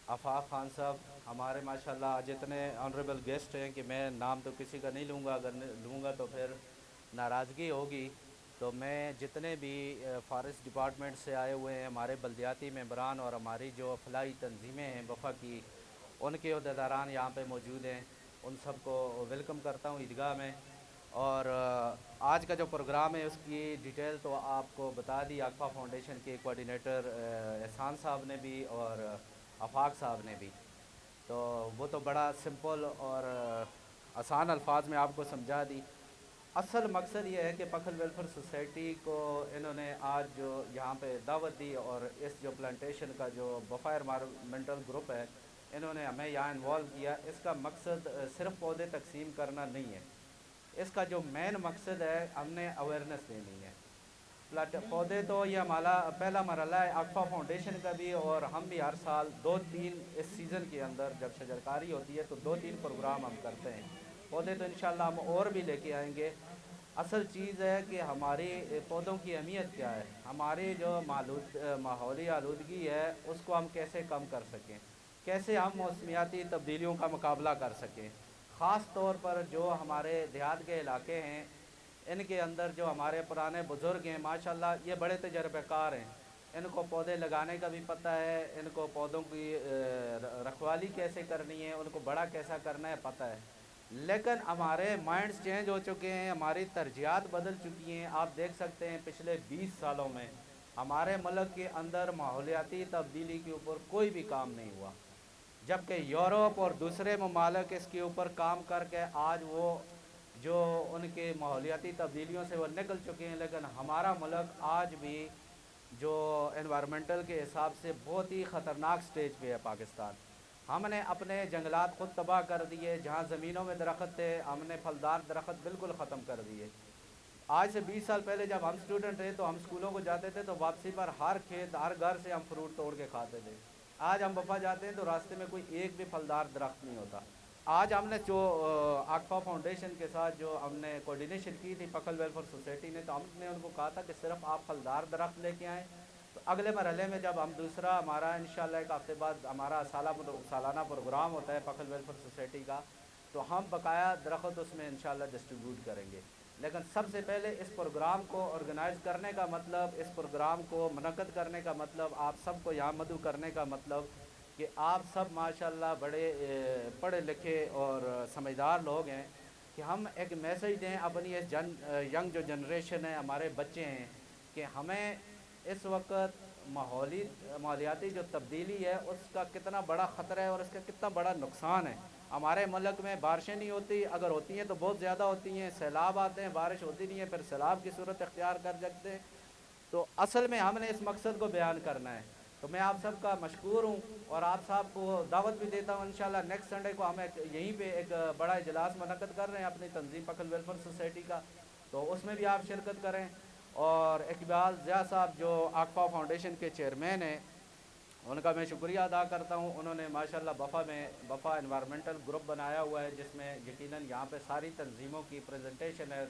आफाक खान साहब, हमारे माशाल्लाह जितने ऑनरेबल गेस्ट हैं कि मैं नाम तो किसी का नहीं लूँगा, अगर लूँगा तो फिर नाराज़गी होगी। तो मैं जितने भी फॉरेस्ट डिपार्टमेंट से आए हुए हैं, हमारे बल्दियाती मेंबरान और हमारी जो फलाही तंजीमें हैं वफा की, उनके अहदेदारान यहाँ पे मौजूद हैं, उन सबको वेलकम करता हूँ ईदगाह में। और आज का जो प्रोग्राम है उसकी डिटेल तो आपको बता दी आकफा फाउंडेशन के कोऑर्डिनेटर एहसान साहब ने भी और आफाक साहब ने भी। तो वो तो बड़ा सिंपल और आसान अल्फाज में आपको समझा दी। असल मकसद ये है कि पखल वेलफेयर सोसाइटी को इन्होंने आज जो यहाँ पे दावत दी और इस जो प्लांटेशन का जो बफा एनवायरमेंटल ग्रुप है इन्होंने हमें यहाँ इन्वॉल्व किया। इसका मकसद सिर्फ पौधे तकसीम करना नहीं है, इसका जो मेन मकसद है हमने अवेयरनेस देनी है। पौधे तो ये हमारा पहला मरला है आकफा फाउंडेशन का भी, और हम भी हर साल 2-3 इस सीज़न के अंदर जब शजरकारी होती है तो 2-3 प्रोग्राम हम करते हैं। पौधे तो इंशाल्लाह हम और भी लेके आएंगे। असल चीज़ है कि हमारी पौधों की अहमियत क्या है, हमारी जो माहौली आलूदगी है उसको हम कैसे कम कर सकें, कैसे हम मौसमियाती तब्दीलियों का मुकाबला कर सकें। ख़ास तौर पर जो हमारे देहात के इलाके हैं इनके अंदर जो हमारे पुराने बुज़ुर्ग हैं माशाल्लाह ये बड़े तजर्बेकार हैं, इनको पौधे लगाने का भी पता है, इनको पौधों की रखवाली कैसे करनी है, उनको बड़ा कैसा करना है पता है। लेकिन हमारे माइंड्स चेंज हो चुके हैं, हमारी तरजीहात बदल चुकी हैं। आप देख सकते हैं पिछले 20 सालों में हमारे मुल्क के अंदर माहौलियाती तब्दीली के ऊपर कोई भी काम नहीं हुआ, जबकि यूरोप और दूसरे ममालिक इसके ऊपर काम करके आज वो जो उनके माहौलियाती तब्दीलियों से वो निकल चुके हैं। लेकिन हमारा मुल्क आज भी जो एनवायरमेंटल के हिसाब से बहुत ही ख़तरनाक स्टेज पे है पाकिस्तान। हमने अपने जंगलात खुद तबाह कर दिए, जहाँ ज़मीनों में दरख्त थे हमने फलदार दरख्त बिल्कुल ख़त्म कर दिए। आज से 20 साल पहले जब हम स्टूडेंट थे तो हम स्कूलों को जाते थे तो वापसी पर हर खेत हर घर से हम फ्रूट तोड़ के खाते थे। आज हम वफा जाते हैं तो रास्ते में कोई एक भी फलदार दरख्त नहीं होता। आज हमने जो आकफा फाउंडेशन के साथ जो हमने कोऑर्डिनेशन की थी पखल वेलफेयर सोसाइटी ने, तो हमने उनको कहा था कि सिर्फ आप फलदार दरख्त लेके आएँ। तो अगले मरहले में जब हम दूसरा हमारा इंशाल्लाह एक हफ्ते बाद हमारा सालाना प्रोग्राम होता है पखल वेलफेयर सोसाइटी का, तो हम बकाया दरख्त उसमें इंशाल्लाह डिस्ट्रीब्यूट करेंगे। लेकिन सबसे पहले इस प्रोग्राम को ऑर्गेनाइज़ करने का मतलब, इस प्रोग्राम को मुनक़्क़द करने का मतलब, आप सबको यहाँ मदऊ करने का मतलब कि आप सब माशाल्लाह बड़े पढ़े लिखे और समझदार लोग हैं कि हम एक मैसेज दें अपनी इस यंग जो जनरेशन है, हमारे बच्चे हैं, कि हमें इस वक्त माहौलियाती जो तब्दीली है उसका कितना बड़ा ख़तरा है और इसका कितना बड़ा नुकसान है। हमारे मुल्क में बारिशें नहीं होती, अगर होती हैं तो बहुत ज़्यादा होती हैं, सैलाब आते हैं, बारिश होती नहीं है, फिर सैलाब की सूरत इख्तियार कर सकते हैं। तो असल में हमने इस मकसद को बयान करना है। तो मैं आप सबका मशकूर हूँ और आप साहब को दावत भी देता हूँ। इंशाल्लाह नेक्स्ट संडे को हम यहीं पे एक बड़ा इजलास मुनक़्क़द कर रहे हैं अपनी तंजीम पखल वेलफेयर सोसाइटी का, तो उसमें भी आप शिरकत करें। और इकबाल ज़िया साहब जो आकफा फाउंडेशन के चेयरमैन हैं उनका मैं शुक्रिया अदा करता हूँ। उन्होंने माशाल्लाह बफ़ा एनवायरमेंटल ग्रुप बनाया हुआ है जिसमें यकीनन यहाँ पे सारी तंजीमों की प्रेजेंटेशन है,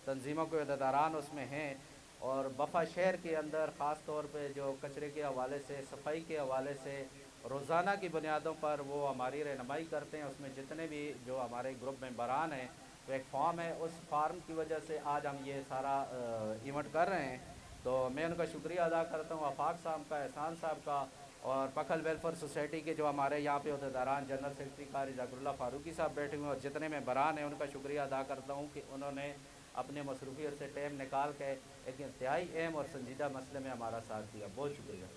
तंजीमों के अहदेदारान उसमें हैं। और बफ़ा शहर के अंदर ख़ास तौर पे जो कचरे के हवाले से, सफाई के हवाले से रोज़ाना की बुनियादों पर वो हमारी रहनुमाई करते हैं। उसमें जितने भी जो हमारे ग्रुप मेंबरान हैं, तो एक फॉर्म है, उस फार्म की वजह से आज हम ये सारा इवेंट कर रहे हैं। तो मैं उनका शुक्रिया अदा करता हूँ, आफाक साहब का, एहसान साहब का, और पखल वेलफेयर सोसाइटी के जो हमारे यहाँ पे अहदेदारान जनरल सेक्रेटरी कारी ज़ाकिरुल्लाह फारूकी साहब बैठे हुए हैं और जितने मेंबरान हैं उनका शुक्रिया अदा करता हूँ कि उन्होंने अपने मसरूफियत से टाइम निकाल के एक इंतहाई अहम और संजीदा मसले में हमारा साथ दिया। बहुत शुक्रिया।